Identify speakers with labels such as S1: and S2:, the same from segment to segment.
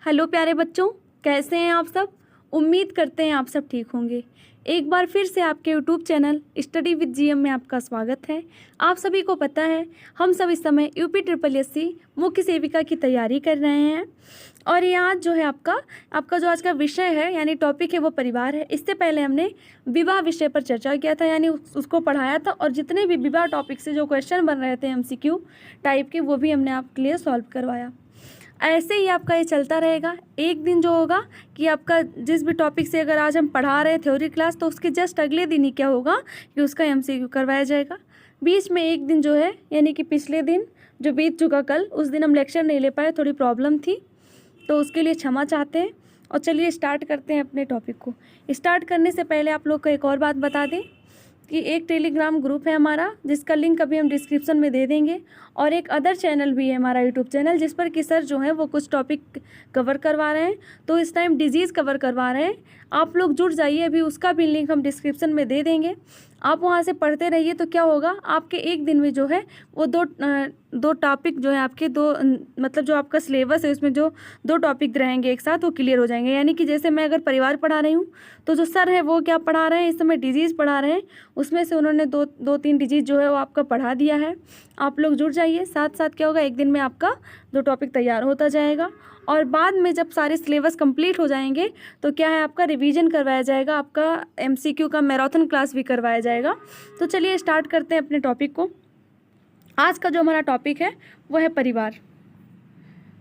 S1: Hello प्यारे बच्चों, कैसे हैं आप सब। उम्मीद करते हैं आप सब ठीक होंगे। एक बार फिर से आपके YouTube channel study with GM में आपका स्वागत है। आप सभी को पता है हम सब इस समय यूपी SSS मुख्य सेविका की तैयारी कर रहे हैं और ये आज जो है आपका जो आज का विषय है यानी टॉपिक है वो परिवार है। इससे पहले हमने विवाह विषय पर चर्चा किया था यानी उसको पढ़ाया था और जितने भी विवाह टॉपिक से जो क्वेश्चन बन रहे थे MCQ टाइप के वो भी हमने आपके लिए सॉल्व करवाया। ऐसे ही आपका ये चलता रहेगा। एक दिन जो होगा कि आपका जिस भी टॉपिक से अगर आज हम पढ़ा रहे हैं थ्योरी क्लास तो उसके जस्ट अगले दिन ही क्या होगा कि उसका MCQ करवाया जाएगा। बीच में एक दिन जो है यानी कि पिछले दिन जो बीत चुका कल, उस दिन हम लेक्चर नहीं ले पाए, थोड़ी प्रॉब्लम थी, तो उसके लिए क्षमा चाहते हैं। और चलिए स्टार्ट करते हैं अपने टॉपिक को। स्टार्ट करने से पहले आप लोग को एक और बात बता दें कि एक टेलीग्राम ग्रुप है हमारा जिसका लिंक अभी हम डिस्क्रिप्शन में दे देंगे और एक अदर चैनल भी है हमारा यूट्यूब चैनल जिस पर कि सर जो है वो कुछ टॉपिक कवर करवा रहे हैं। तो इस टाइम डिजीज़ कवर करवा रहे हैं, आप लोग जुड़ जाइए। अभी उसका भी लिंक हम डिस्क्रिप्शन में दे देंगे, आप वहाँ से पढ़ते रहिए। तो क्या होगा आपके एक दिन में जो है वो दो टॉपिक जो है आपके मतलब जो आपका सिलेबस है उसमें जो दो टॉपिक रहेंगे एक साथ वो क्लियर हो जाएंगे। यानी कि जैसे मैं अगर परिवार पढ़ा रही हूँ तो जो सर है वो क्या पढ़ा रहे हैं, इस समय डिजीज़ पढ़ा रहे हैं, उसमें से उन्होंने दो तीन डिजीज़ जो है वो आपका पढ़ा दिया है। आप लोग जुड़ जाइए, साथ साथ क्या होगा एक दिन में आपका दो टॉपिक तैयार होता जाएगा और बाद में जब सारे सिलेबस कंप्लीट हो जाएंगे तो क्या है आपका रिवीजन करवाया जाएगा, आपका MCQ का मैराथन क्लास भी करवाया जाएगा। तो चलिए स्टार्ट करते हैं अपने टॉपिक को। आज का जो हमारा टॉपिक है वो है परिवार।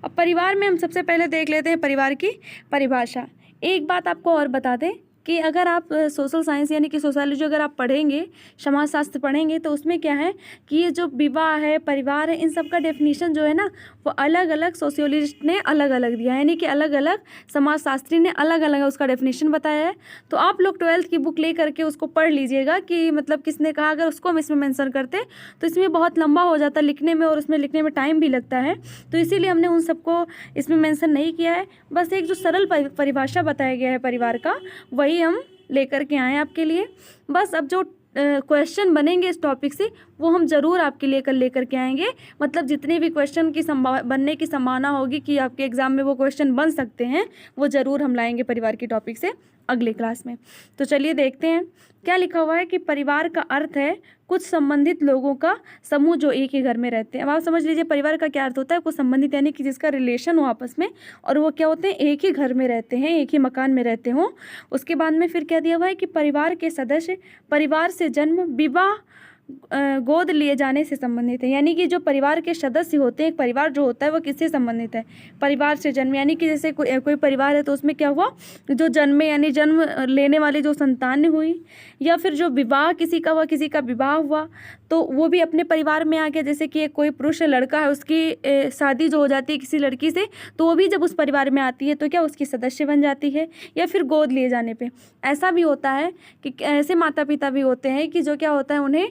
S1: अब परिवार में हम सबसे पहले देख लेते हैं परिवार की परिभाषा। एक बात आपको और बता दें कि अगर आप सोशल साइंस यानी कि सोशियोलॉजी अगर आप पढ़ेंगे, समाजशास्त्र पढ़ेंगे तो उसमें क्या है कि ये जो विवाह है, परिवार है, इन सब का डेफिनेशन जो है ना वो अलग अलग सोशियोलॉजिस्ट ने अलग अलग दिया है, यानी कि अलग अलग समाजशास्त्री ने अलग अलग उसका डेफिनेशन बताया है। तो आप लोग 12th की बुक ले करके उसको पढ़ लीजिएगा कि मतलब किसने कहा। अगर उसको हम इसमें मेंशन करते तो इसमें बहुत लंबा हो जाता लिखने में और उसमें लिखने में टाइम भी लगता है, तो इसीलिए हमने उन सबको इसमें मेंशन नहीं किया है। बस एक जो सरल परिभाषा बताया गया है परिवार का वही हम लेकर के आए आपके लिए। बस अब जो क्वेश्चन बनेंगे इस टॉपिक से वो हम ज़रूर आपके लिए कल लेकर के आएंगे। मतलब जितने भी क्वेश्चन की बनने की संभावना होगी कि आपके एग्ज़ाम में वो क्वेश्चन बन सकते हैं वो ज़रूर हम लाएंगे परिवार की टॉपिक से अगले क्लास में। तो चलिए देखते हैं क्या लिखा हुआ है कि परिवार का अर्थ है कुछ संबंधित लोगों का समूह जो एक ही घर में रहते हैं। अब आप समझ लीजिए परिवार का क्या अर्थ होता है, कुछ संबंधित यानी कि जिसका रिलेशन हो आपस में और वो क्या होते हैं एक ही घर में रहते हैं, एक ही मकान में रहते हों। उसके बाद में फिर क्या दिया हुआ है कि परिवार के सदस्य परिवार से जन्म, विवाह, गोद लिए जाने से संबंधित है। यानी कि जो परिवार के सदस्य होते हैं, एक परिवार जो होता है वो किससे संबंधित है, परिवार से जन्म। यानी कि जैसे कोई परिवार है तो उसमें क्या हुआ जो जन्मे यानी जन्म लेने वाली जो संतान हुई, या फिर जो विवाह किसी का हुआ, किसी का विवाह हुआ तो वो भी अपने परिवार में आ गया। जैसे कि कोई पुरुष लड़का है उसकी शादी जो हो जाती है किसी लड़की से तो वो भी जब उस परिवार में आती है तो क्या उसकी सदस्य बन जाती है। या फिर गोद लिए जाने पे ऐसा भी होता है कि ऐसे माता पिता भी होते हैं कि जो क्या होता है उन्हें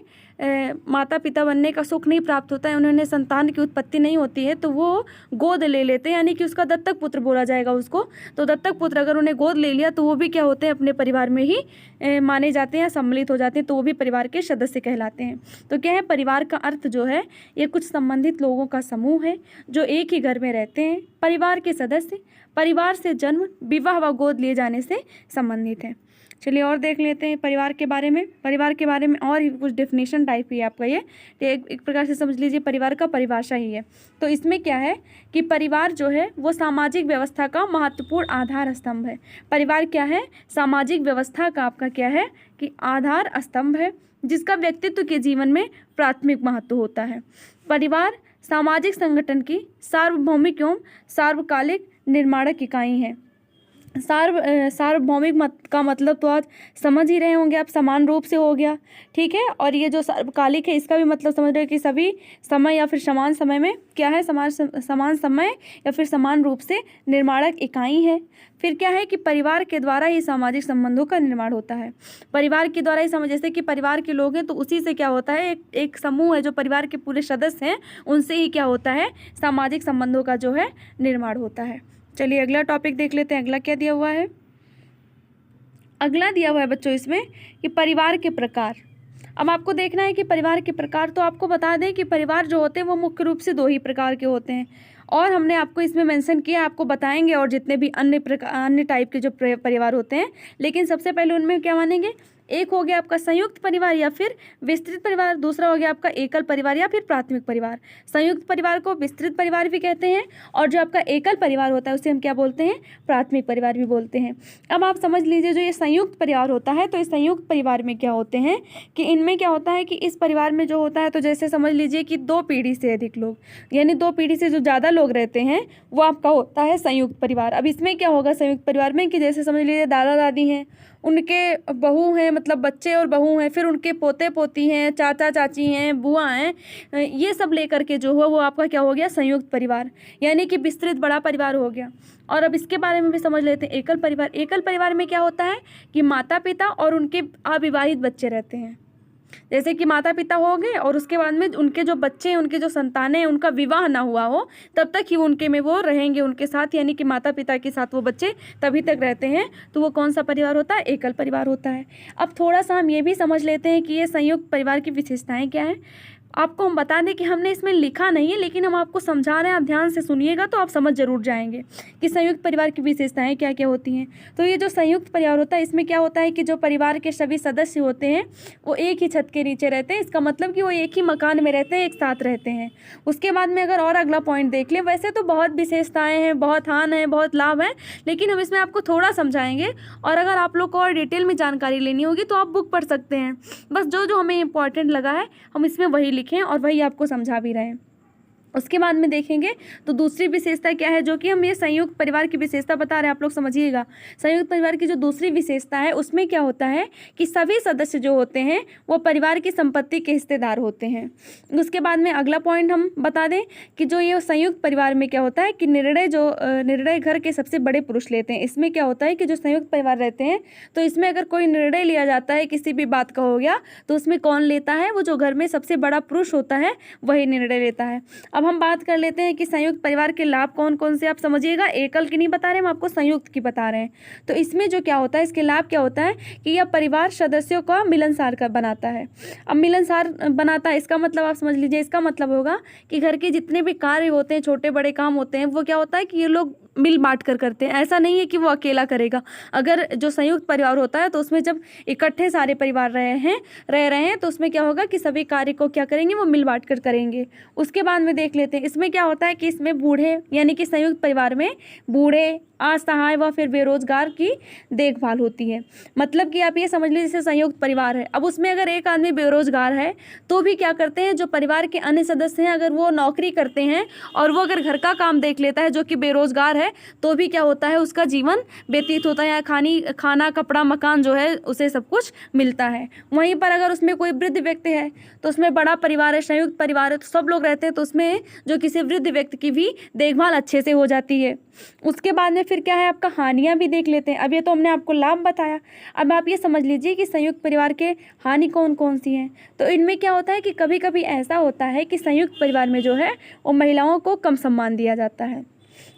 S1: माता पिता बनने का सुख नहीं प्राप्त होता है, उन्होंने संतान की उत्पत्ति नहीं होती है तो वो गोद ले लेते हैं, यानी कि उसका दत्तक पुत्र बोला जाएगा उसको। तो दत्तक पुत्र अगर उन्हें गोद ले लिया तो वो भी क्या होते हैं अपने परिवार में ही माने जाते हैं, सम्मिलित हो जाते हैं, तो वो भी परिवार के सदस्य कहलाते हैं। तो क्या है परिवार का अर्थ जो है ये कुछ संबंधित लोगों का समूह है जो एक ही घर में रहते हैं। परिवार के सदस्य परिवार से जन्म, विवाह व गोद लिए जाने से संबंधित हैं। चलिए और देख लेते हैं परिवार के बारे में। परिवार के बारे में और कुछ डेफिनेशन टाइप ही है आपका ये एक प्रकार से समझ लीजिए परिवार का परिभाषा ही है। तो इसमें क्या है कि परिवार जो है वो सामाजिक व्यवस्था का महत्वपूर्ण आधार स्तंभ है। परिवार क्या है, सामाजिक व्यवस्था का आपका क्या है कि आधार स्तंभ है जिसका व्यक्तित्व के जीवन में प्राथमिक महत्व होता है। परिवार सामाजिक संगठन की सार्वभौमिक एवं सार्वकालिक निर्माणक इकाई है। सार्वभौमिक का मतलब तो आज समझ ही रहे होंगे आप, समान रूप से हो गया, ठीक है। और ये जो सार्वकालिक है इसका भी मतलब समझ रहे हैं कि सभी समय या फिर समान समय में क्या है, समान समय या फिर समान रूप से निर्माणक इकाई है। फिर क्या है कि परिवार के द्वारा ही सामाजिक संबंधों का निर्माण होता है। परिवार के द्वारा ही समझ, जैसे कि परिवार के लोग हैं तो उसी से क्या होता है एक समूह है जो परिवार के पूरे सदस्य हैं उनसे ही क्या होता है सामाजिक संबंधों का जो है निर्माण होता है। चलिए अगला टॉपिक देख लेते हैं। अगला क्या दिया हुआ है, अगला दिया हुआ है बच्चों इसमें कि परिवार के प्रकार। अब आपको देखना है कि परिवार के प्रकार, तो आपको बता दें कि परिवार जो होते हैं वो मुख्य रूप से दो ही प्रकार के होते हैं। और हमने आपको इसमें मेंशन किया, आपको बताएंगे और जितने भी अन्य टाइप के जो परिवार होते हैं। लेकिन सबसे पहले उनमें क्या मानेंगे, एक हो गया आपका संयुक्त परिवार या फिर विस्तृत परिवार, दूसरा हो गया आपका एकल परिवार या फिर प्राथमिक परिवार। संयुक्त परिवार को विस्तृत परिवार भी कहते हैं और जो आपका एकल परिवार होता है उसे हम क्या बोलते हैं, प्राथमिक परिवार भी बोलते हैं। अब आप समझ लीजिए जो ये संयुक्त परिवार होता है, तो इस संयुक्त परिवार में क्या होते हैं कि इनमें क्या होता है कि इस परिवार में जो होता है, तो जैसे समझ लीजिए कि 2 पीढ़ी से अधिक लोग, यानी 2 पीढ़ी से जो ज़्यादा लोग रहते हैं वो आपका होता है संयुक्त परिवार। अब इसमें क्या होगा संयुक्त परिवार में कि जैसे समझ लीजिए दादा दादी हैं, उनके बहू हैं, मतलब बच्चे और बहू हैं, फिर उनके पोते पोती हैं, चाचा चाची हैं, बुआ हैं, ये सब लेकर के जो हो वो आपका क्या हो गया, संयुक्त परिवार, यानी कि विस्तृत बड़ा परिवार हो गया। और अब इसके बारे में भी समझ लेते हैं एकल परिवार। एकल परिवार में क्या होता है कि माता पिता और उनके अविवाहित बच्चे रहते हैं। जैसे कि माता पिता हो गए और उसके बाद में उनके जो बच्चे हैं, उनके जो संतानें हैं, उनका विवाह ना हुआ हो तब तक ही उनके में वो रहेंगे उनके साथ, यानी कि माता पिता के साथ वो बच्चे तभी तक रहते हैं। तो वो कौन सा परिवार होता है, एकल परिवार होता है। अब थोड़ा सा हम ये भी समझ लेते हैं कि ये संयुक्त परिवार की विशेषताएं क्या हैं। आपको हम बता दें कि हमने इसमें लिखा नहीं है, लेकिन हम आपको समझा रहे हैं, आप ध्यान से सुनिएगा तो आप समझ जरूर जाएंगे कि संयुक्त परिवार की विशेषताएं क्या क्या होती हैं। तो ये जो संयुक्त परिवार होता है इसमें क्या होता है कि जो परिवार के सभी सदस्य होते हैं वो एक ही छत के नीचे रहते हैं। इसका मतलब कि वो एक ही मकान में रहते हैं, एक साथ रहते हैं। उसके बाद में अगर और अगला पॉइंट देख लें, वैसे तो बहुत विशेषताएँ हैं, बहुत हान है, बहुत लाभ हैं, लेकिन हम इसमें आपको थोड़ा समझाएंगे। और अगर आप लोग को और डिटेल में जानकारी लेनी होगी तो आप बुक पढ़ सकते हैं। बस जो जो हमें इंपॉर्टेंट लगा है हम इसमें वही लिखें और वही आपको समझा भी रहे हैं। उसके बाद में देखेंगे तो दूसरी विशेषता क्या है, जो कि हम ये संयुक्त परिवार की विशेषता बता रहे हैं, आप लोग समझिएगा। संयुक्त परिवार की जो दूसरी विशेषता है उसमें क्या होता है कि सभी सदस्य जो होते हैं वो परिवार की संपत्ति के हिस्सेदार होते हैं। उसके बाद में अगला पॉइंट हम बता दें कि जो ये संयुक्त परिवार में क्या होता है कि निर्णय घर के सबसे बड़े पुरुष लेते हैं। इसमें क्या होता है कि जो संयुक्त परिवार रहते हैं तो इसमें अगर कोई निर्णय लिया जाता है किसी भी बात का हो गया तो उसमें कौन लेता है, वो जो घर में सबसे बड़ा पुरुष होता है वही निर्णय लेता है। अब हम बात कर लेते हैं कि संयुक्त परिवार के लाभ कौन कौन से, आप समझिएगा। एकल की नहीं बता रहे, हम आपको संयुक्त की बता रहे हैं। तो इसमें जो क्या होता है, इसके लाभ क्या होता है कि यह परिवार सदस्यों का मिलनसार का बनाता है। अब मिलनसार बनाता है इसका मतलब आप समझ लीजिए, इसका मतलब होगा कि घर के जितने भी कार्य होते हैं, छोटे बड़े काम होते हैं, वो क्या होता है कि ये लोग मिल बांट कर करते हैं। ऐसा नहीं है कि वो अकेला करेगा। अगर जो संयुक्त परिवार होता है तो उसमें जब इकट्ठे सारे परिवार रह रहे हैं तो उसमें क्या होगा कि सभी कार्य को क्या करेंगे, वो मिल बांट कर करेंगे। उसके बाद में देख लेते हैं इसमें क्या होता है कि इसमें बूढ़े, यानी कि संयुक्त परिवार में बूढ़े, असहाय व फिर बेरोजगार की देखभाल होती है। मतलब कि आप ये समझ लीजिए जैसे संयुक्त परिवार है, अब उसमें अगर एक आदमी बेरोजगार है तो भी क्या करते हैं, जो परिवार के अन्य सदस्य हैं अगर वो नौकरी करते हैं और वो अगर घर का काम देख लेता है जो कि बेरोजगार है, तो भी क्या होता है, उसका जीवन व्यतीत होता है, या खाना कपड़ा मकान जो है उसे सब कुछ मिलता है। वहीं पर अगर उसमें कोई वृद्ध व्यक्ति है तो उसमें बड़ा परिवार है, संयुक्त परिवार है, तो सब लोग रहते हैं, तो उसमें जो किसी वृद्ध व्यक्ति की भी देखभाल अच्छे से हो जाती है। उसके बाद में फिर क्या है, आपका हानियां भी देख लेते हैं। अब ये तो हमने आपको लाभ बताया, अब आप ये समझ लीजिए कि संयुक्त परिवार के हानि कौन कौन सी हैं। तो इनमें क्या होता है कि कभी कभी ऐसा होता है कि संयुक्त परिवार में जो है वो महिलाओं को कम सम्मान दिया जाता है।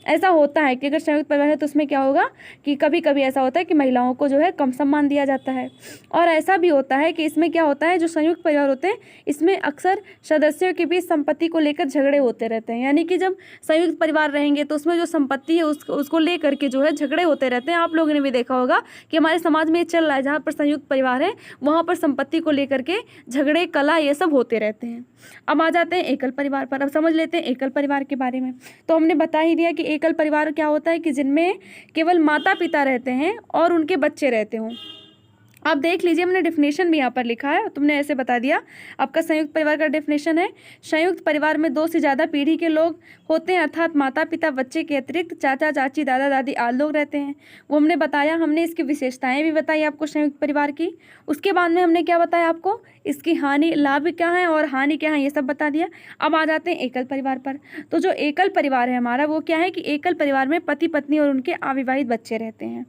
S1: ऐसा होता है कि अगर संयुक्त परिवार है तो उसमें क्या होगा कि कभी कभी ऐसा होता है कि महिलाओं को जो है कम सम्मान दिया जाता है। और ऐसा भी होता है कि इसमें क्या होता है, जो संयुक्त परिवार होते हैं इसमें अक्सर सदस्यों के बीच संपत्ति को लेकर झगड़े होते रहते हैं। यानी कि जब संयुक्त परिवार रहेंगे तो उसमें जो संपत्ति है उसको लेकर के जो है झगड़े होते रहते हैं। आप लोगों ने भी देखा होगा कि हमारे समाज में चल रहा है, जहाँ पर संयुक्त परिवार है वहाँ पर संपत्ति को लेकर के झगड़े, कला, ये सब होते रहते हैं। अब आ जाते हैं एकल परिवार पर। अब समझ लेते हैं एकल परिवार के बारे में। तो हमने बता ही दिया कि एकल परिवार क्या होता है कि जिनमें केवल माता पिता रहते हैं और उनके बच्चे रहते हों। आप देख लीजिए, हमने डेफिनेशन भी यहाँ पर लिखा है, तुमने ऐसे बता दिया। आपका संयुक्त परिवार का डेफिनेशन है, संयुक्त परिवार में 2 से ज़्यादा पीढ़ी के लोग होते हैं, अर्थात माता पिता बच्चे के अतिरिक्त चाचा चाची दादा दादी आदि लोग रहते हैं। वो हमने बताया, हमने इसकी विशेषताएं भी बताई आपको संयुक्त परिवार की। उसके बाद में हमने क्या बताया आपको, इसकी हानि, लाभ क्या है और हानि क्या है, ये सब बता दिया। अब आ जाते हैं एकल परिवार पर। तो जो एकल परिवार है हमारा, वो क्या है कि एकल परिवार में पति पत्नी और उनके अविवाहित बच्चे रहते हैं।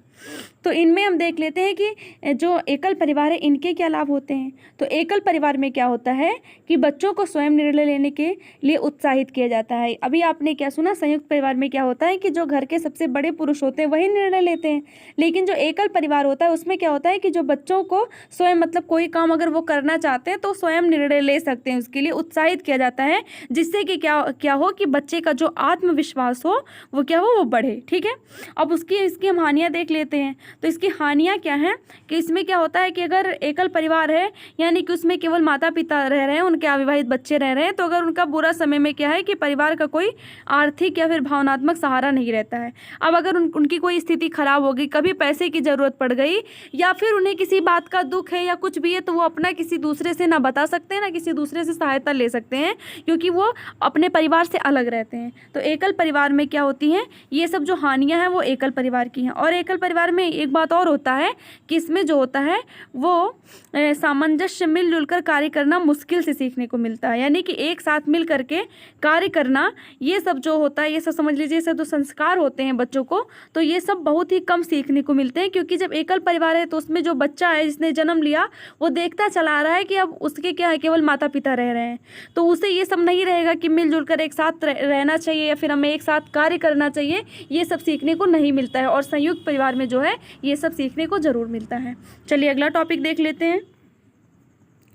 S1: तो इनमें हम देख लेते हैं कि जो एकल परिवार है इनके क्या लाभ होते हैं। तो एकल परिवार में क्या होता है कि बच्चों को स्वयं निर्णय लेने के लिए उत्साहित किया जाता है। अभी आपने क्या सुना, संयुक्त परिवार में क्या होता है कि जो घर के सबसे बड़े पुरुष होते हैं वही निर्णय लेते हैं, लेकिन जो एकल परिवार होता है उसमें क्या होता है कि जो बच्चों को स्वयं मतलब कोई काम अगर वो करना चाहते हैं तो स्वयं निर्णय ले सकते हैं, उसके लिए उत्साहित किया जाता है, जिससे कि क्या हो कि बच्चे का जो आत्मविश्वास हो वो क्या हो, वो बढ़े। ठीक है, अब इसकी हम हानियाँ देख लेते हैं। तो इसकी हानियाँ क्या हैं कि इसमें क्या होता है कि अगर एकल परिवार है यानी कि उसमें केवल माता पिता रह रहे हैं, उनके अविवाहित बच्चे रह रहे हैं, तो अगर उनका बुरा समय में क्या है कि परिवार का कोई आर्थिक या फिर भावनात्मक सहारा नहीं रहता है। अब अगर उनकी कोई स्थिति खराब हो गई, कभी पैसे की ज़रूरत पड़ गई या फिर उन्हें किसी बात का दुख है या कुछ भी है, तो वो अपना किसी दूसरे से ना बता सकते हैं ना किसी दूसरे से सहायता ले सकते हैं, क्योंकि वो अपने परिवार से अलग रहते हैं। तो एकल परिवार में क्या होती हैं, ये सब जो हानियाँ हैं वो एकल परिवार की हैं। और एकल परिवार में एक बात और होता है कि इसमें जो होता है वो सामंजस्य मिलजुल कर कार्य करना मुश्किल से सीखने को मिलता है, यानी कि एक साथ मिल करके कार्य करना, ये सब जो होता है, ये सब समझ लीजिए, सब जो संस्कार होते हैं बच्चों को, तो ये सब बहुत ही कम सीखने को मिलते हैं। क्योंकि जब एकल परिवार है तो उसमें जो बच्चा है जिसने जन्म लिया वो देखता चला आ रहा है कि अब उसके क्या है, केवल माता पिता रह रहे हैं, तो उसे ये सब नहीं रहेगा कि मिलजुल कर एक साथ रहना चाहिए या फिर हमें एक साथ कार्य करना चाहिए, ये सब सीखने को नहीं मिलता है। और संयुक्त परिवार में जो है ये सब सीखने को ज़रूर मिलता है। चलिए अगला टॉपिक देख लेते हैं।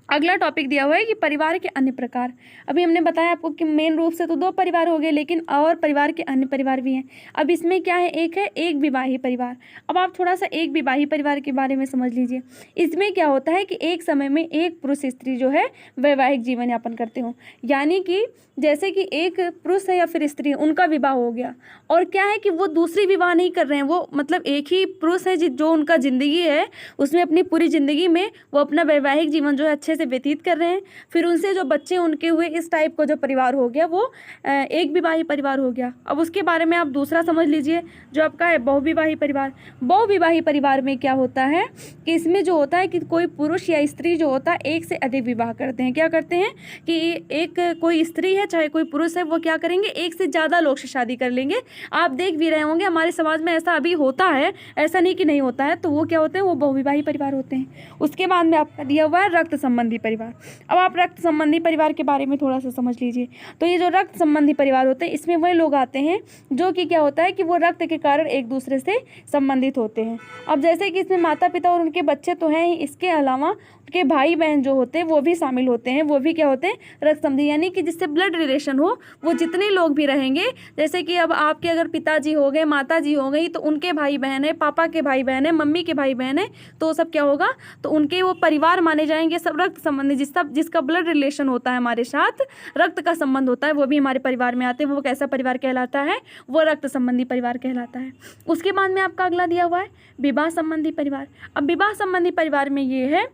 S1: अगला टॉपिक दिया हुआ है कि परिवार के अन्य प्रकार। अभी हमने बताया आपको कि मेन रूप से तो 2 परिवार हो गए, लेकिन और परिवार के अन्य परिवार भी हैं। अब इसमें क्या है, एक है एक विवाही परिवार। अब आप थोड़ा सा एक विवाही परिवार के बारे में समझ लीजिए। इसमें क्या होता है कि एक समय में एक पुरुष स्त्री जो है वैवाहिक जीवन यापन करते हो, यानी कि जैसे कि एक पुरुष है या फिर स्त्री है, उनका विवाह हो गया और क्या है कि वो दूसरी विवाह नहीं कर रहे हैं, वो मतलब एक ही पुरुष है जो उनका ज़िंदगी है उसमें अपनी पूरी ज़िंदगी में वो अपना वैवाहिक जीवन जो है अच्छे से व्यतीत कर रहे हैं। फिर उनसे जो बच्चे उनके हुए, इस टाइप का जो परिवार हो गया वो एक विवाही परिवार हो गया। अब उसके बारे में आप दूसरा समझ लीजिए जो आपका है बहुविवाही परिवार। बहुविवाही परिवार में क्या होता है कि इसमें जो होता है कि कोई पुरुष या स्त्री जो होता है एक से अधिक विवाह करते हैं। क्या करते हैं कि एक कोई स्त्री है चाहे कोई पुरुष है, वो क्या करेंगे, एक से ज़्यादा लोग से शादी कर लेंगे। आप देख भी रहे होंगे हमारे समाज में ऐसा अभी होता है, ऐसा नहीं कि नहीं होता है। तो वो क्या होते हैं, वो बहुविवाही परिवार होते हैं। उसके बाद में आपका दिया हुआ है रक्त संबंधी परिवार। अब आप रक्त संबंधी परिवार के बारे में थोड़ा सा समझ लीजिए। तो ये जो रक्त संबंधी परिवार होते हैं इसमें वही लोग आते हैं जो कि क्या होता है कि वो रक्त के कारण एक दूसरे से संबंधित होते हैं। अब जैसे कि इसमें माता पिता और उनके बच्चे तो हैं ही, इसके अलावा उनके भाई बहन जो होते हैं वो भी शामिल होते हैं, वो भी क्या होते हैं, रक्त संबंधी, यानी कि जिससे ब्लड रिलेशन हो वो जितने लोग भी रहेंगे। जैसे कि अब आपके अगर पिताजी हो गए, माता जी हो गई, तो उनके भाई बहन है, पापा के भाई बहन है, मम्मी के भाई बहन है, तो सब क्या होगा, तो उनके वो परिवार माने जाएंगे, सब रक्त संबंधी। जिसका ब्लड रिलेशन होता है हमारे साथ, रक्त का संबंध होता है, वो भी हमारे परिवार में आते हैं। वो कैसा परिवार कहलाता है, वो रक्त संबंधी परिवार कहलाता है। उसके बाद में आपका अगला दिया हुआ है विवाह संबंधी परिवार। अब विवाह संबंधी परिवार में ये है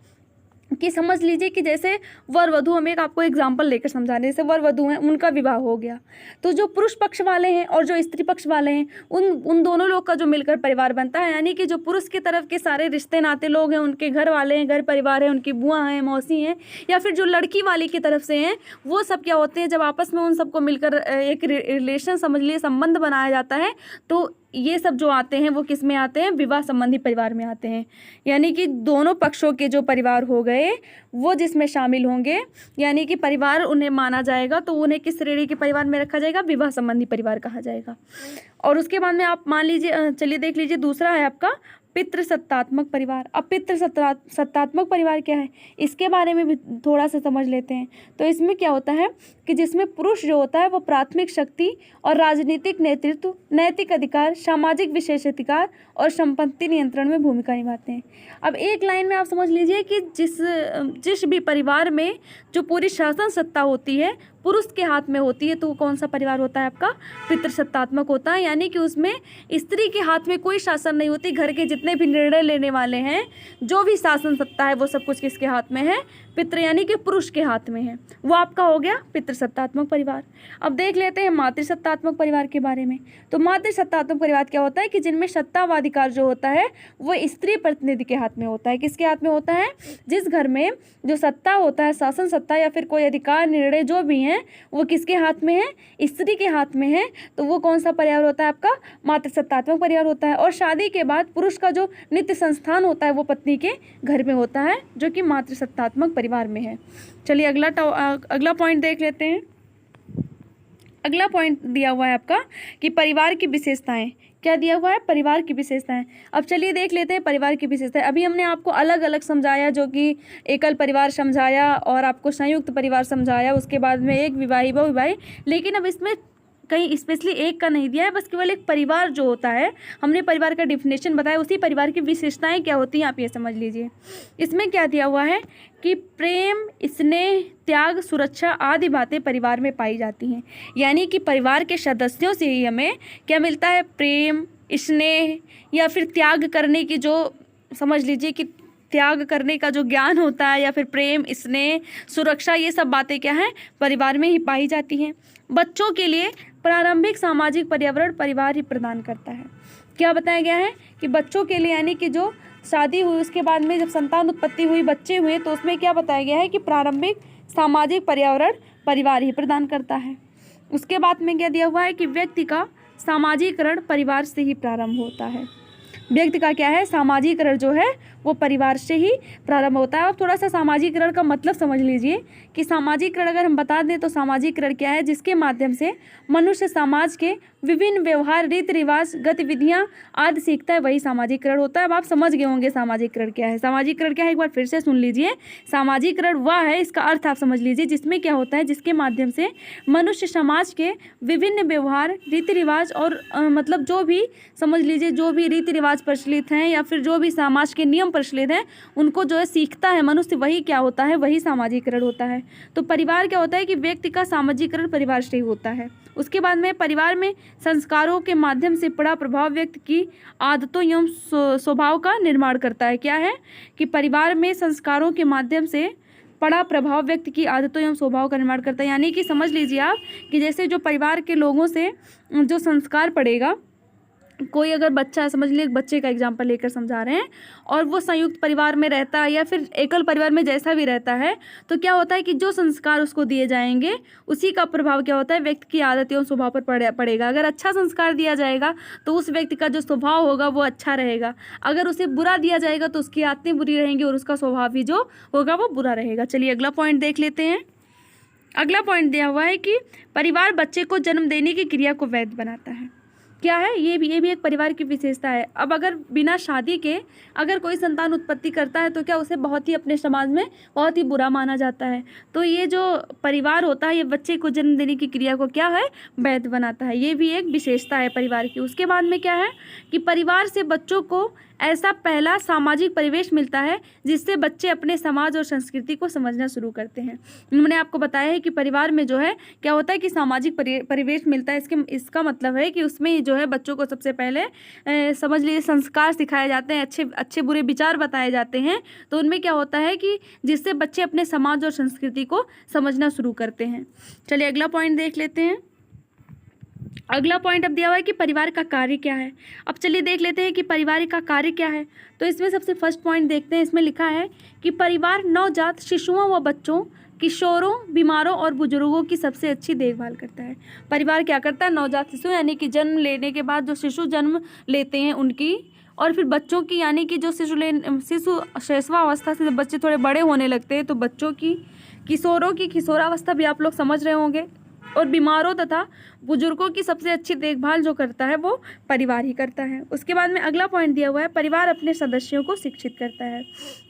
S1: कि समझ लीजिए कि जैसे वर वधू, हम एक आपको एग्जांपल लेकर समझा रहे, जैसे वर वधू हैं, उनका विवाह हो गया, तो जो पुरुष पक्ष वाले हैं और जो स्त्री पक्ष वाले हैं उन दोनों लोग का जो मिलकर परिवार बनता है, यानी कि जो पुरुष की तरफ के सारे रिश्ते नाते लोग हैं, उनके घर वाले हैं, घर परिवार है, उनकी बुआ हैं, मौसी हैं, या फिर जो लड़की वाली की तरफ से हैं, वो सब क्या होते हैं, जब आपस में उन सबको मिलकर एक रिलेशन समझ लिए संबंध बनाया जाता है, तो ये सब जो आते हैं वो किस में आते हैं, विवाह संबंधी परिवार में आते हैं। यानी कि दोनों पक्षों के जो परिवार हो गए वो जिसमें शामिल होंगे, यानी कि परिवार उन्हें माना जाएगा, तो उन्हें किस श्रेणी के परिवार में रखा जाएगा, विवाह संबंधी परिवार कहा जाएगा। और उसके बाद में आप मान लीजिए, चलिए देख लीजिए, दूसरा है आपका पितृसत्तात्मक परिवार। अब पितृसत्तात्मक परिवार क्या है, इसके बारे में भी थोड़ा सा समझ लेते हैं। तो इसमें क्या होता है कि जिसमें पुरुष जो होता है वो प्राथमिक शक्ति और राजनीतिक नेतृत्व, नैतिक अधिकार, सामाजिक विशेषाधिकार और संपत्ति नियंत्रण में भूमिका निभाते हैं। अब एक लाइन में आप समझ लीजिए कि जिस भी परिवार में जो पूरी शासन सत्ता होती है पुरुष के हाथ में होती है, तो वो कौन सा परिवार होता है, आपका पितृसत्तात्मक होता है। यानी कि उसमें स्त्री के हाथ में कोई शासन नहीं होती, घर के जितने भी निर्णय लेने वाले हैं, जो भी शासन सत्ता है वो सब कुछ किसके हाथ में है, पितृ यानी कि पुरुष के हाथ में है, वो आपका हो गया पितृसत्तात्मक परिवार। अब देख लेते हैं मातृसत्तात्मक परिवार के बारे में। तो मातृसत्तात्मक परिवार क्या होता है कि जिनमें सत्ता व अधिकार जो होता है वो स्त्री प्रतिनिधि के हाथ में होता है। किसके हाथ में होता है? जिस घर में जो सत्ता होता है, शासन सत्ता या फिर कोई अधिकार निर्णय जो भी है, वो किसके हाथ में है? स्त्री के हाथ में है। तो वो कौन सा परिवार होता है? आपका मातृसत्तात्मक परिवार होता है। और शादी के बाद पुरुष का जो नित्य संस्थान होता है वो पत्नी के घर में होता है, जो कि मातृसत्तात्मक परिवार में है। चलिए अगला पॉइंट देख लेते हैं। अगला पॉइंट दिया हुआ है आपका कि परिवार की विशेषताएं। क्या दिया हुआ है? परिवार की विशेषताएं। अब चलिए देख लेते हैं परिवार की विशेषताएं। अभी हमने आपको अलग अलग समझाया, जो कि एकल परिवार समझाया और आपको संयुक्त परिवार समझाया, उसके बाद में एक विवाही बहुविवाही। लेकिन अब इसमें कहीं स्पेशली एक का नहीं दिया है, बस केवल एक परिवार जो होता है, हमने परिवार का डिफिनेशन बताया, उसी परिवार की विशेषताएं क्या होती हैं आप ये समझ लीजिए। इसमें क्या दिया हुआ है कि प्रेम, स्नेह, त्याग, सुरक्षा आदि बातें परिवार में पाई जाती हैं। यानी कि परिवार के सदस्यों से ही हमें क्या मिलता है? प्रेम, स्नेह या फिर त्याग करने की जो, समझ लीजिए कि त्याग करने का जो ज्ञान होता है, या फिर प्रेम, स्नेह, सुरक्षा, ये सब बातें क्या हैं? परिवार में ही पाई जाती हैं। बच्चों के लिए प्रारंभिक सामाजिक पर्यावरण परिवार ही प्रदान करता है। क्या बताया गया है कि बच्चों के लिए, यानी कि जो शादी हुई उसके बाद में जब संतान उत्पत्ति हुई, बच्चे हुए, तो उसमें क्या बताया गया है कि प्रारंभिक सामाजिक पर्यावरण परिवार ही प्रदान करता है। उसके बाद में क्या दिया हुआ है कि व्यक्ति का सामाजिकरण परिवार से ही प्रारंभ होता है। व्यक्ति का क्या है? सामाजिकरण जो है वो परिवार से ही प्रारंभ होता है। अब थोड़ा सा सामाजिकरण का मतलब समझ लीजिए कि सामाजिकरण अगर हम बता दें तो सामाजिकरण क्या है? जिसके माध्यम से मनुष्य समाज के विभिन्न व्यवहार, रीति रिवाज, गतिविधियां आदि सीखता है, वही सामाजिकरण होता है। अब आप समझ गए होंगे सामाजिकरण क्या है। सामाजिकरण क्या है? एक बार फिर से सुन लीजिए। सामाजिकरण वह है, इसका अर्थ आप समझ लीजिए, जिसमें क्या होता है? जिसके माध्यम से मनुष्य समाज के विभिन्न व्यवहार, रीति रिवाज और मतलब जो भी, समझ लीजिए, जो भी रीति रिवाज प्रचलित हैं या फिर जो भी समाज के नियम प्रचलित हैं, उनको जो है सीखता है मनुष्य, वही क्या होता है? वही सामाजिकरण होता है। तो परिवार क्या होता है कि व्यक्ति का सामाजिकरण परिवार से ही होता है। उसके बाद में परिवार में संस्कारों के माध्यम से पड़ा प्रभाव व्यक्ति की आदतों एवं स्वभाव का निर्माण करता है। क्या है कि परिवार में संस्कारों के माध्यम से पड़ा प्रभाव व्यक्ति की आदतों एवं स्वभाव का निर्माण करता है। यानी कि समझ लीजिए आप कि जैसे जो परिवार के लोगों से जो संस्कार पड़ेगा, कोई अगर बच्चा, समझ लीजिए एक बच्चे का एग्जांपल लेकर समझा रहे हैं, और वो संयुक्त परिवार में रहता है या फिर एकल परिवार में जैसा भी रहता है, तो क्या होता है कि जो संस्कार उसको दिए जाएंगे उसी का प्रभाव क्या होता है? व्यक्ति की आदत एवं स्वभाव पर पड़ेगा। अगर अच्छा संस्कार दिया जाएगा तो उस व्यक्ति का जो स्वभाव होगा वो अच्छा रहेगा। अगर उसे बुरा दिया जाएगा तो उसकी आदतें बुरी रहेंगी और उसका स्वभाव भी जो होगा वो बुरा रहेगा। चलिए अगला पॉइंट देख लेते हैं। अगला पॉइंट दिया हुआ है कि परिवार बच्चे को जन्म देने की क्रिया को वैध बनाता है। क्या है? ये भी एक परिवार की विशेषता है। अब अगर बिना शादी के अगर कोई संतान उत्पत्ति करता है तो क्या उसे बहुत ही, अपने समाज में बहुत ही बुरा माना जाता है। तो ये जो परिवार होता है, ये बच्चे को जन्म देने की क्रिया को क्या है? वैध बनाता है। ये भी एक विशेषता है परिवार की। उसके बाद में क्या है कि परिवार से बच्चों को ऐसा पहला सामाजिक परिवेश मिलता है जिससे बच्चे अपने समाज और संस्कृति को समझना शुरू करते हैं। मैंने आपको बताया है कि परिवार में जो है क्या होता है कि सामाजिक परिवेश मिलता है। इसका मतलब है कि उसमें जो है बच्चों को सबसे पहले समझ लीजिए संस्कार सिखाए जाते हैं, अच्छे बुरे विचार बताए जाते हैं। तो उनमें क्या होता है कि जिससे बच्चे अपने समाज और संस्कृति को समझना शुरू करते हैं। चलिए अगला पॉइंट देख लेते हैं। अगला पॉइंट अब दिया हुआ है कि परिवार का कार्य क्या है। अब चलिए देख लेते हैं कि परिवार का कार्य क्या है। तो इसमें सबसे फर्स्ट पॉइंट देखते हैं। इसमें लिखा है कि परिवार नवजात शिशुओं व बच्चों, किशोरों, बीमारों और बुजुर्गों की सबसे अच्छी देखभाल करता है। परिवार क्या करता है? नवजात शिशु यानी कि जन्म लेने के बाद जो शिशु जन्म लेते हैं उनकी, और फिर बच्चों की, यानी कि जो शिशु शैशवावस्था से जब बच्चे थोड़े बड़े होने लगते हैं तो बच्चों की, किशोरों की किशोरावस्था भी आप लोग समझ रहे होंगे, और बीमारों तथा बुजुर्गों की सबसे अच्छी देखभाल जो करता है वो परिवार ही करता है। उसके बाद में अगला पॉइंट दिया हुआ है, परिवार अपने सदस्यों को शिक्षित करता है।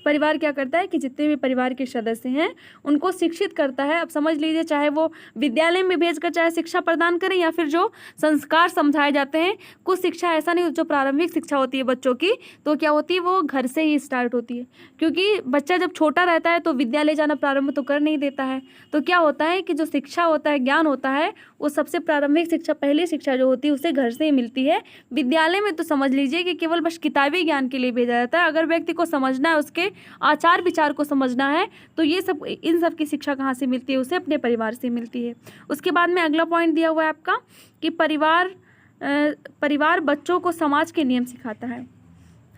S1: परिवार क्या करता है कि जितने भी परिवार के सदस्य हैं उनको शिक्षित करता है। अब समझ लीजिए, चाहे वो विद्यालय में भेजकर चाहे शिक्षा प्रदान करें या फिर जो संस्कार समझाए जाते हैं, कुछ शिक्षा ऐसा नहीं, जो प्रारंभिक शिक्षा होती है बच्चों की, तो क्या होती है वो घर से ही स्टार्ट होती है। क्योंकि बच्चा जब छोटा रहता है तो विद्यालय जाना प्रारंभ तो कर नहीं देता है। तो क्या होता है कि जो शिक्षा होता है, ज्ञान होता है, वो सबसे प्रारंभिक शिक्षा, पहली शिक्षा जो होती है उसे घर से ही मिलती है। विद्यालय में तो समझ लीजिए कि केवल बस किताबी ज्ञान के लिए भेजा जाता है। अगर व्यक्ति को समझना है, उसके आचार विचार को समझना है, तो ये सब, इन सब की शिक्षा कहाँ से मिलती है? उसे अपने परिवार से मिलती है। उसके बाद में अगला पॉइंट दिया हुआ है आपका कि परिवार बच्चों को समाज के नियम सिखाता है।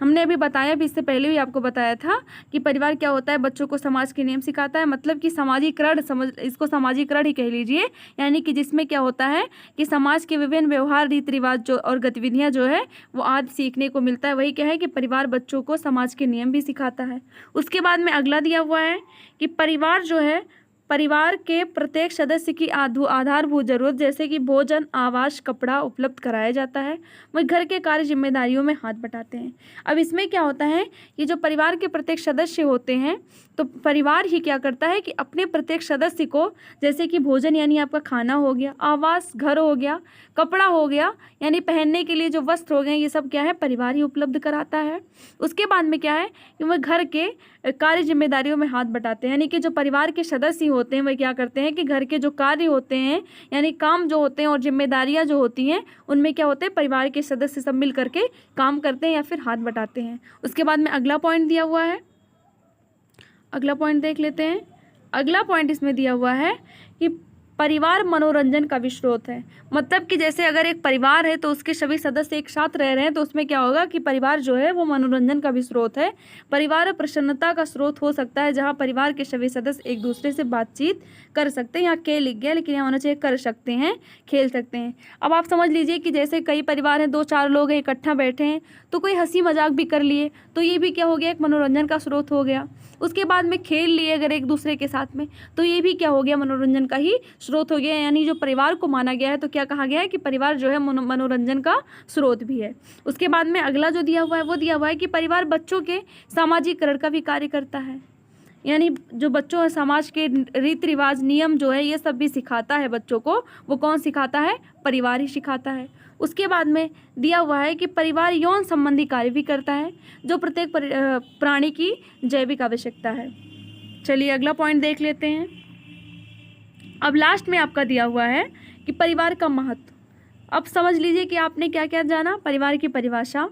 S1: हमने अभी बताया भी, इससे पहले भी आपको बताया था कि परिवार क्या होता है, बच्चों को समाज के नियम सिखाता है। मतलब कि सामाजिकरण, इसको सामाजिकरण ही कह लीजिए, यानी कि जिसमें क्या होता है कि समाज के विभिन्न व्यवहार, रीति रिवाज जो और गतिविधियां जो है वो आदि सीखने को मिलता है। वही क्या है कि परिवार बच्चों को समाज के नियम भी सिखाता है। उसके बाद में अगला दिया हुआ है कि परिवार जो है, परिवार के प्रत्येक सदस्य की आधारभूत जरूरत जैसे कि भोजन, आवास, कपड़ा उपलब्ध कराया जाता है। वही घर के कार्य जिम्मेदारियों में हाथ बटाते हैं। अब इसमें क्या होता है कि जो परिवार के प्रत्येक सदस्य होते हैं, तो परिवार ही क्या करता है कि अपने प्रत्येक सदस्य को, जैसे कि भोजन यानी आपका खाना हो गया, आवास घर हो गया, कपड़ा हो गया यानी पहनने के लिए जो वस्त्र हो गए, ये सब क्या है परिवार ही उपलब्ध कराता है। उसके बाद में क्या है कि वह घर के कार्य जिम्मेदारियों में हाथ बटाते हैं, यानी कि जो परिवार के सदस्य होते हैं वह क्या करते हैं कि घर के जो कार्य होते हैं, यानी काम जो होते हैं और जिम्मेदारियां जो होती हैं, उनमें क्या होते हैं परिवार के सदस्य सब मिल करके काम करते हैं या फिर हाथ बटाते हैं। उसके बाद में अगला पॉइंट दिया हुआ है, अगला पॉइंट देख लेते हैं। अगला पॉइंट इसमें दिया हुआ है कि परिवार मनोरंजन का भी स्रोत है। मतलब कि जैसे अगर एक परिवार है तो उसके सभी सदस्य एक साथ रह रहे हैं, तो उसमें क्या होगा कि परिवार जो है वो मनोरंजन का भी स्रोत है। परिवार प्रसन्नता का स्रोत हो सकता है, जहाँ परिवार के सभी सदस्य एक दूसरे से बातचीत कर सकते हैं। यहाँ के लिख गया, लेकिन यहाँ होना चाहिए कर सकते हैं, खेल सकते हैं। अब आप समझ लीजिए कि जैसे कई परिवार हैं, 2-4 लोग हैं, इकट्ठा बैठे हैं, तो कोई हंसी मजाक भी कर लिए, तो ये भी क्या हो गया, एक मनोरंजन का स्रोत हो गया। उसके बाद में खेल लिए अगर एक दूसरे के साथ में, तो ये भी क्या हो गया, मनोरंजन का ही स्रोत हो गया। यानी जो परिवार को माना गया है, तो क्या कहा गया है कि परिवार जो है मनोरंजन का स्रोत भी है। उसके बाद में अगला जो दिया हुआ है वो दिया हुआ है कि परिवार बच्चों के सामाजिकरण का भी कार्य करता है। यानी जो बच्चों है, समाज के रीति रिवाज, नियम जो है, ये सब भी सिखाता है बच्चों को। वो कौन सिखाता है? परिवार ही सिखाता है। उसके बाद में दिया हुआ है कि परिवार यौन संबंधी कार्य भी करता है, जो प्रत्येक प्राणी की जैविक आवश्यकता है। चलिए अगला पॉइंट देख लेते हैं। अब लास्ट में आपका दिया हुआ है कि परिवार का महत्व। अब समझ लीजिए कि आपने क्या क्या जाना, परिवार की परिभाषा।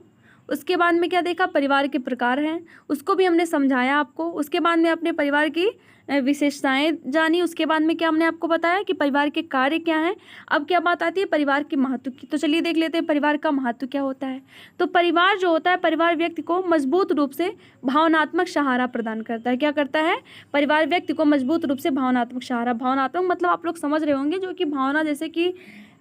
S1: उसके बाद में क्या देखा, परिवार के प्रकार हैं, उसको भी हमने समझाया आपको। उसके बाद में अपने परिवार की विशेषताएं जानी। उसके बाद में क्या हमने आपको बताया कि परिवार के कार्य क्या हैं। अब क्या बात आती है परिवार के महत्व की, तो चलिए देख लेते हैं परिवार का महत्व क्या होता है। तो परिवार जो होता है, परिवार व्यक्ति को मजबूत रूप से भावनात्मक सहारा प्रदान करता है। क्या करता है? परिवार व्यक्ति को मजबूत रूप से भावनात्मक सहारा, भावनात्मक मतलब आप लोग समझ रहे होंगे, जो कि भावना जैसे कि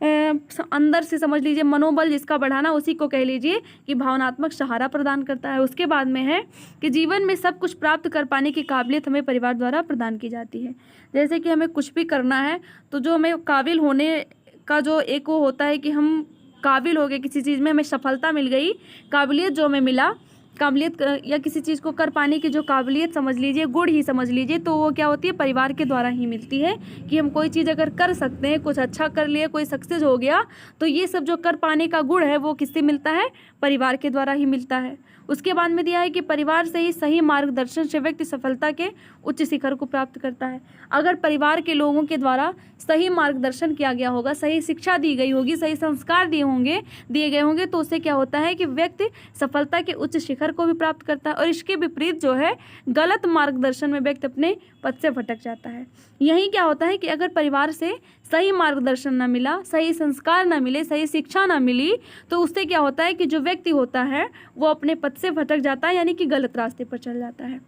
S1: अंदर से समझ लीजिए, मनोबल जिसका बढ़ाना, उसी को कह लीजिए कि भावनात्मक सहारा प्रदान करता है। उसके बाद में है कि जीवन में सब कुछ प्राप्त कर पाने की काबिलियत हमें परिवार द्वारा प्रदान की जाती है। जैसे कि हमें कुछ भी करना है, तो जो हमें काबिल होने का जो एक वो होता है कि हम काबिल हो गए किसी चीज़ में, हमें सफलता मिल गई, काबिलियत जो हमें मिला, काबिलियत या किसी चीज़ को कर पाने की जो काबिलियत समझ लीजिए, गुण ही समझ लीजिए, तो वो क्या होती है, परिवार के द्वारा ही मिलती है। कि हम कोई चीज़ अगर कर सकते हैं, कुछ अच्छा कर लिए, कोई सक्सेस हो गया, तो ये सब जो कर पाने का गुण है वो किससे मिलता है? परिवार के द्वारा ही मिलता है। उसके बाद में दिया है कि परिवार से ही सही मार्गदर्शन से व्यक्ति सफलता के उच्च शिखर को प्राप्त करता है। अगर परिवार के लोगों के द्वारा सही मार्गदर्शन किया गया होगा, सही शिक्षा दी गई होगी, सही संस्कार दिए गए होंगे, तो उससे क्या होता है कि व्यक्ति सफलता के उच्च शिखर को भी प्राप्त करता है। और इसके विपरीत जो है, गलत मार्गदर्शन में व्यक्ति अपने पथ से भटक जाता है। यही क्या होता है कि अगर परिवार से सही मार्गदर्शन ना मिला, सही संस्कार ना मिले, सही शिक्षा ना मिली, तो उससे क्या होता है कि जो व्यक्ति होता है वो अपने पथ से भटक जाता है, यानी कि गलत रास्ते पर चल जाता है।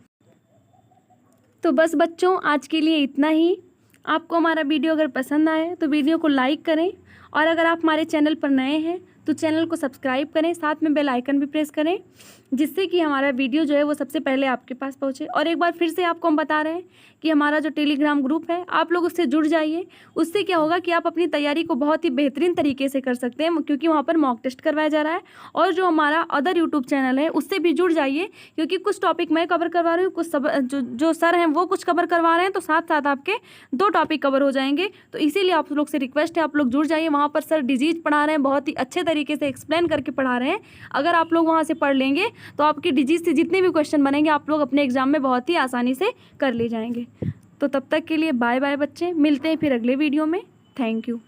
S1: तो बस बच्चों, आज के लिए इतना ही। आपको हमारा वीडियो अगर पसंद आए तो वीडियो को लाइक करें, और अगर आप हमारे चैनल पर नए हैं तो चैनल को सब्सक्राइब करें, साथ में बेल आइकन भी प्रेस करें, जिससे कि हमारा वीडियो जो है वो सबसे पहले आपके पास पहुंचे। और एक बार फिर से आपको हम बता रहे हैं कि हमारा जो टेलीग्राम ग्रुप है, आप लोग उससे जुड़ जाइए। उससे क्या होगा कि आप अपनी तैयारी को बहुत ही बेहतरीन तरीके से कर सकते हैं, क्योंकि वहाँ पर मॉक टेस्ट करवाया जा रहा है। और जो हमारा अदर यूट्यूब चैनल है उससे भी जुड़ जाइए, क्योंकि कुछ टॉपिक मैं कवर करवा रही हूँ, कुछ जो सर हैं वो कुछ कवर करवा रहे हैं, तो साथ साथ आपके 2 टॉपिक कवर हो जाएंगे। तो इसीलिए आप लोग से रिक्वेस्ट है, आप लोग जुड़ जाइए। वहाँ पर सर डिजीज पढ़ा रहे हैं, बहुत ही अच्छे तरीके से एक्सप्लेन करके पढ़ा रहे हैं। अगर आप लोग वहाँ से पढ़ लेंगे तो आपकी डिजीज से जितने भी क्वेश्चन बनेंगे, आप लोग अपने एग्जाम में बहुत ही आसानी से कर ले जाएंगे। तो तब तक के लिए बाय बाय बच्चे, मिलते हैं फिर अगले वीडियो में। Thank you.